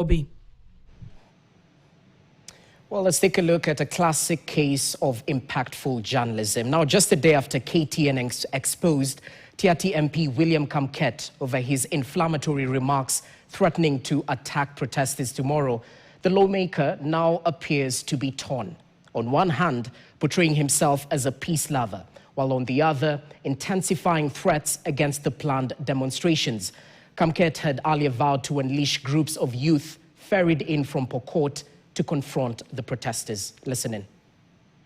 Obi. Well, let's take a look at a classic case of impactful journalism. Now, just a day after KTN exposed TRT MP William Kamket over his inflammatory remarks threatening to attack protesters tomorrow, the lawmaker now appears to be torn. On one hand, portraying himself as a peace lover, while on the other, intensifying threats against the planned demonstrations. Kamket had earlier vowed to unleash groups of youth ferried in from Pokot to confront the protesters. Listen in.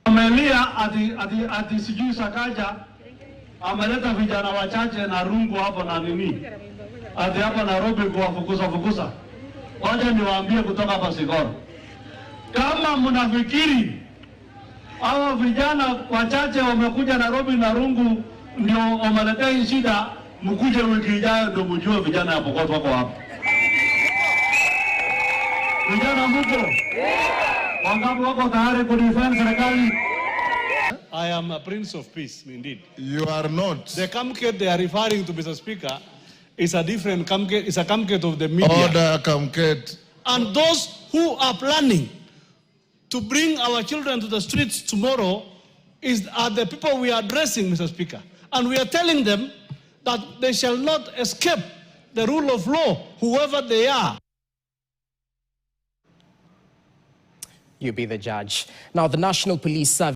Ati sijui Sakaja ameleta vijana wachache na rungu hapo na nini ati hapa Nairobi kuwafukuza. Wacha niwaambie kutoka hapa Sigoro, kama mnafikiri hawa vijana wachache wamekuja Nairobi na rungu ndio wameletea shida, mkuje wiki ijayo ndio mjue vijana hapo kwa wako hapa. Vijana mko wangapi wako tayari kudefend serikali? I am a prince of peace, indeed. You are not. The Kamket they are referring to, Mr. Speaker, is a different Kamket. It's a Kamket of the media. Order, Kamket. And those who are planning to bring our children to the streets tomorrow are the people we are addressing, Mr. Speaker. And we are telling them that they shall not escape the rule of law, whoever they are. You be the judge. Now, the National Police Service